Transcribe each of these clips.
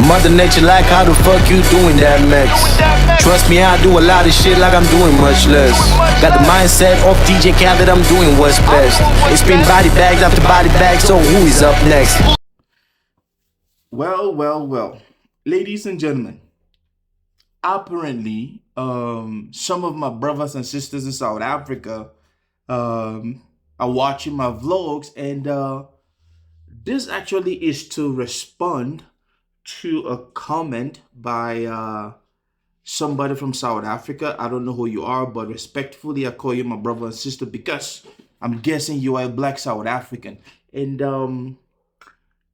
Mother Nature like, how the fuck you doing that, Max? Trust me, I do a lot of shit like I'm doing much less. Got the mindset of DJ Khaled, I'm doing what's best. It's been body bags after body bags, so who is up next? Well. Ladies and gentlemen, apparently, some of my brothers and sisters in South Africa are watching my vlogs, and this actually is to respond to a comment by somebody from South Africa. I don't know who you are, but respectfully, I call you my brother and sister because I'm guessing you are a black South African. And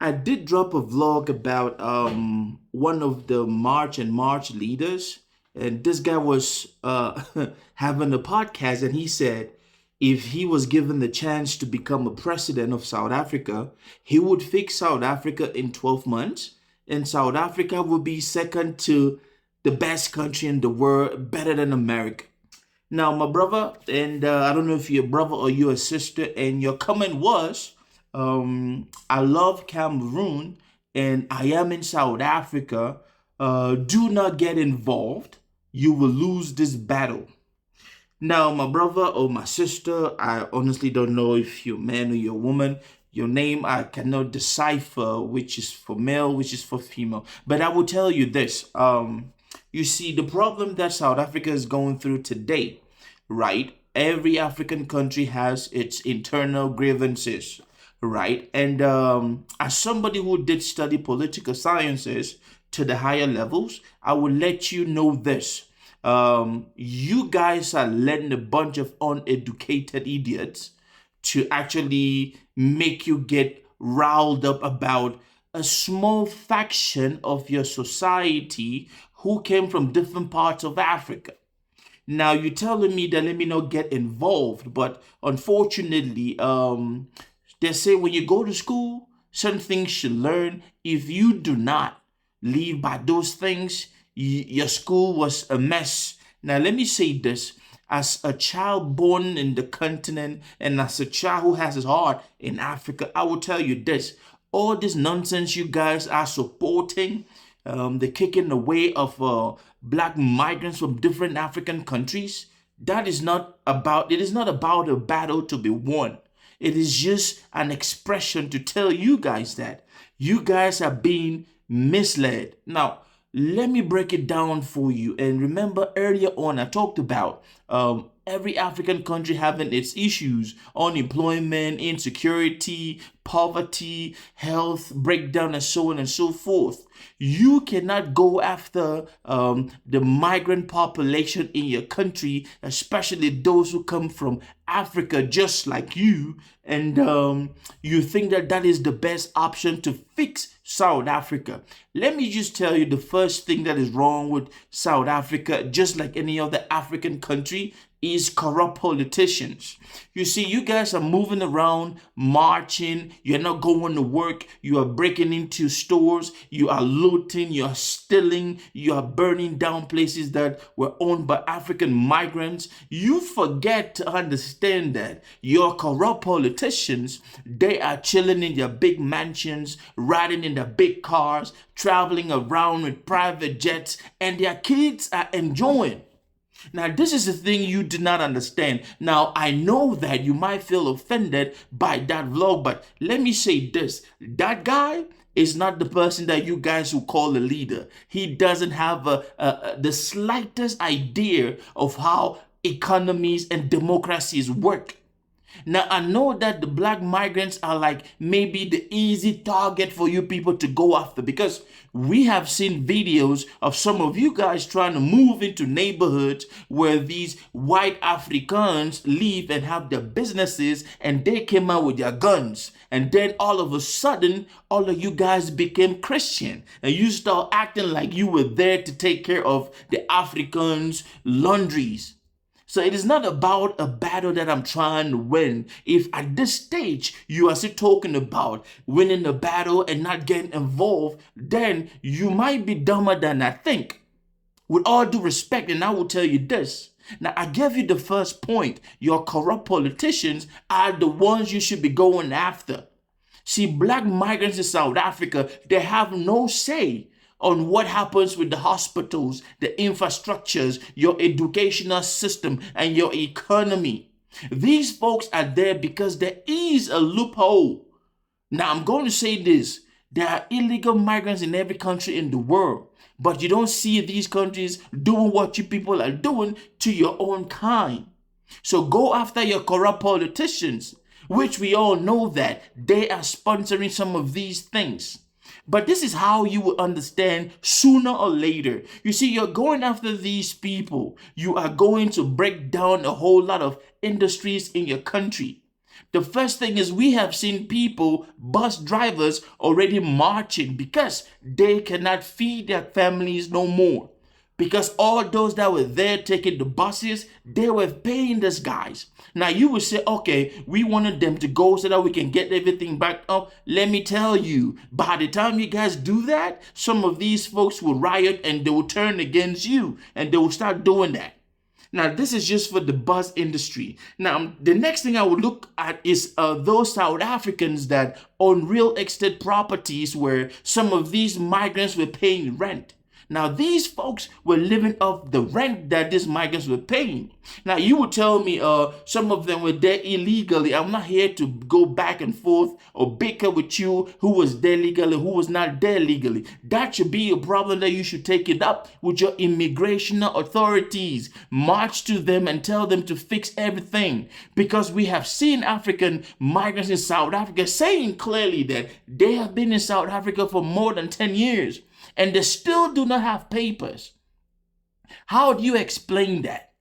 I did drop a vlog about one of the March leaders, and this guy was having a podcast, and he said if he was given the chance to become a president of South Africa, he would fix South Africa in 12 months, and South Africa would be second to the best country in the world, better than America. Now, my brother, and I don't know if you're a brother or you're a sister, and your comment was, I love Cameroon and I am in South Africa. Do not get involved. You will lose this battle. Now, my brother or my sister, I honestly don't know if you're a man or you're a woman. Your name, I cannot decipher which is for male, which is for female. But I will tell you this. You see, the problem that South Africa is going through today, right? Every African country has its internal grievances, right? And as somebody who did study political sciences to the higher levels, I will let you know this. You guys are letting a bunch of uneducated idiots to actually make you get riled up about a small faction of your society who came from different parts of Africa. Now, you're telling me that let me not get involved, but unfortunately, they say when you go to school, certain things you learn. If you do not live by those things, your school was a mess. Now, let me say this. As a child born in the continent and as a child who has his heart in Africa, I will tell you this. All this nonsense you guys are supporting, the kicking away of black migrants from different African countries, it is not about a battle to be won. It is just an expression to tell you guys that you guys are being misled. Now, let me break it down for you. And remember earlier on, I talked about every African country having its issues: unemployment, insecurity, poverty, health breakdown, and so on and so forth. You cannot go after the migrant population in your country, especially those who come from Africa just like you, and you think that is the best option to fix South Africa. Let me just tell you the first thing that is wrong with South Africa, just like any other African country, is corrupt politicians. You see, you guys are moving around, marching, you're not going to work, you are breaking into stores, you are looting, you are stealing, you are burning down places that were owned by African migrants. You forget to understand that your corrupt politicians, they are chilling in their big mansions, riding in their big cars, traveling around with private jets, and their kids are enjoying. Now, this is the thing you do not understand. Now, I know that you might feel offended by that vlog, but let me say this. That guy is not the person that you guys will call a leader. He doesn't have the slightest idea of how economies and democracies work. Now, I know that the black migrants are like maybe the easy target for you people to go after, because we have seen videos of some of you guys trying to move into neighborhoods where these white Africans live and have their businesses, and they came out with their guns. And then all of a sudden, all of you guys became Christian, and you start acting like you were there to take care of the Africans' laundries. So it is not about a battle that I'm trying to win. If at this stage you are still talking about winning the battle and not getting involved, then you might be dumber than I think. With all due respect, and I will tell you this. Now, I gave you the first point. Your corrupt politicians are the ones you should be going after. See, black migrants in South Africa, they have no say on what happens with the hospitals, the infrastructures, your educational system, and your economy. These folks are there because there is a loophole. Now, I'm going to say this. There are illegal migrants in every country in the world, but you don't see these countries doing what you people are doing to your own kind. So go after your corrupt politicians, which we all know that they are sponsoring some of these things. But this is how you will understand sooner or later. You see, you're going after these people. You are going to break down a whole lot of industries in your country. The first thing is we have seen people, bus drivers, already marching because they cannot feed their families no more. Because all those that were there taking the buses, they were paying these guys. Now you would say, okay, we wanted them to go so that we can get everything back up. Let me tell you, by the time you guys do that, some of these folks will riot and they will turn against you and they will start doing that. Now, this is just for the bus industry. Now, the next thing I will look at is those South Africans that own real estate properties where some of these migrants were paying rent. Now, these folks were living off the rent that these migrants were paying. Now, you would tell me some of them were there illegally. I'm not here to go back and forth or bicker with you who was there legally, who was not there legally. That should be a problem that you should take it up with your immigration authorities. March to them and tell them to fix everything. Because we have seen African migrants in South Africa saying clearly that they have been in South Africa for more than 10 years. And they still do not have papers. How do you explain that?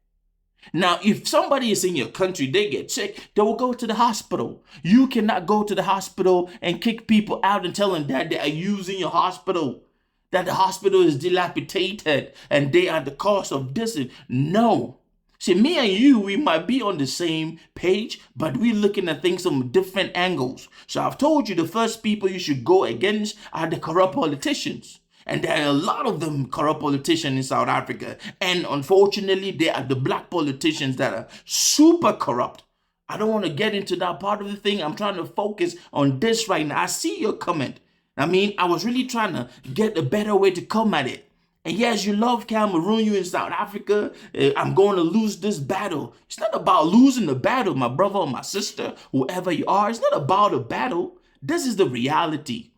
Now, if somebody is in your country, they get sick, they will go to the hospital. You cannot go to the hospital and kick people out and tell them that they are using your hospital, that the hospital is dilapidated and they are the cause of this. No. See, me and you, we might be on the same page, but we're looking at things from different angles. So I've told you the first people you should go against are the corrupt politicians. And there are a lot of them corrupt politicians in South Africa. And unfortunately, they are the black politicians that are super corrupt. I don't want to get into that part of the thing. I'm trying to focus on this right now. I see your comment. I mean, I was really trying to get a better way to come at it. And yes, you love Cameroon, you in South Africa. I'm going to lose this battle. It's not about losing the battle, my brother or my sister, whoever you are. It's not about a battle. This is the reality.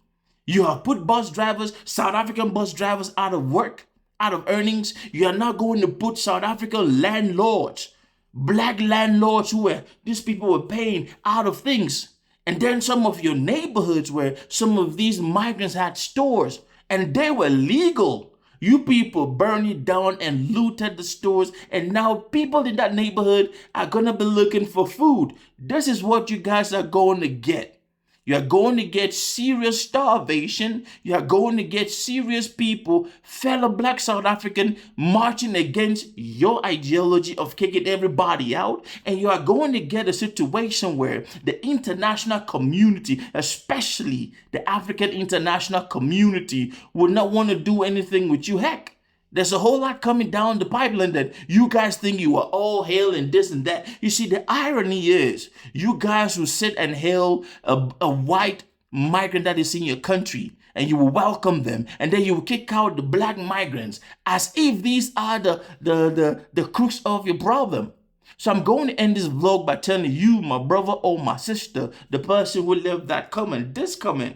You have put bus drivers, South African bus drivers out of work, out of earnings. You are not going to put South African landlords, black landlords these people were paying out of things. And then some of your neighborhoods where some of these migrants had stores and they were legal. You people burned it down and looted the stores. And now people in that neighborhood are going to be looking for food. This is what you guys are going to get. You are going to get serious starvation. You are going to get serious people, fellow black South African, marching against your ideology of kicking everybody out. And you are going to get a situation where the international community, especially the African international community, will not want to do anything with you. Heck, there's a whole lot coming down the pipeline that you guys think you are all hail and this and that. You see, the irony is you guys will sit and hail a white migrant that is in your country and you will welcome them. And then you will kick out the black migrants as if these are the crux of your problem. So I'm going to end this vlog by telling you, my brother or my sister, the person who left that comment, this comment,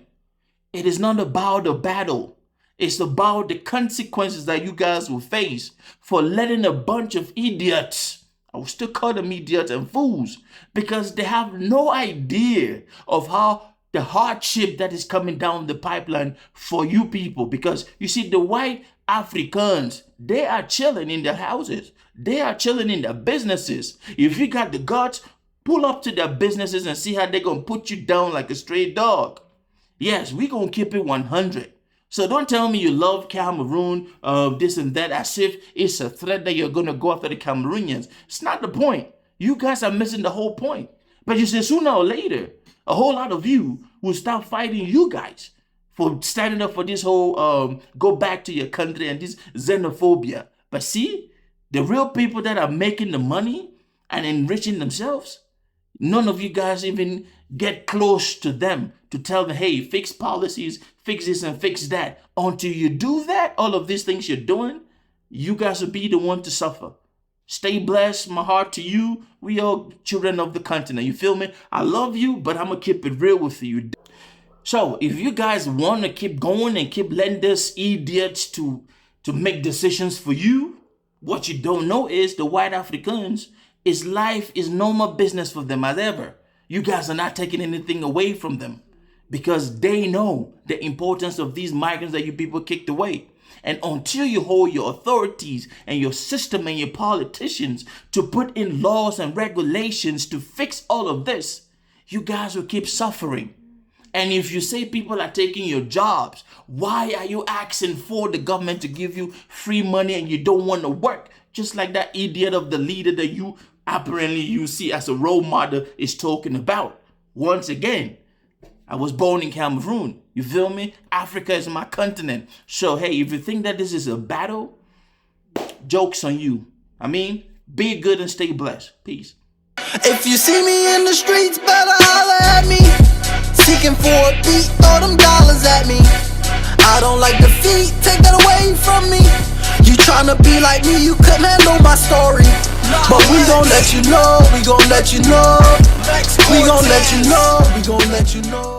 it is not about a battle. It's about the consequences that you guys will face for letting a bunch of idiots, I will still call them idiots and fools, because they have no idea of how the hardship that is coming down the pipeline for you people. Because you see, the white Africans, they are chilling in their houses. They are chilling in their businesses. If you got the guts, pull up to their businesses and see how they're going to put you down like a stray dog. Yes, we're going to keep it 100. So don't tell me you love Cameroon, this and that, as if it's a threat that you're going to go after the Cameroonians. It's not the point. You guys are missing the whole point. But you see, sooner or later, a whole lot of you will start fighting you guys for standing up for this whole go back to your country and this xenophobia. But see, the real people that are making the money and enriching themselves, None of you guys even get close to them to tell them, hey, fix policies, fix this and fix that. Until you do that, all of these things you're doing, you guys will be the one to suffer. Stay blessed. My heart to you. We all children of the continent. You feel me? I love you, but I'm going to keep it real with you. So if you guys want to keep going and keep letting these idiots to make decisions for you, what you don't know is the white Africans, life is normal business for them as ever. You guys are not taking anything away from them because they know the importance of these migrants that you people kicked away. And until you hold your authorities and your system and your politicians to put in laws and regulations to fix all of this, you guys will keep suffering. And if you say people are taking your jobs, why are you asking for the government to give you free money and you don't want to work? Just like that idiot of the leader that you apparently you see as a role model is talking about. Once again, I was born in Cameroon. You feel me? Africa is my continent. So, hey, if you think that this is a battle, joke's on you. I mean, be good and stay blessed. Peace. If you see me in the streets, better holler at me. Seeking for a beat, throw them dollars at me. I don't like defeat, take that away from me. You tryna be like me, you couldn't handle my story. But we gon' let you know, we gon' let you know. We gon' let you know, we gon' let you know.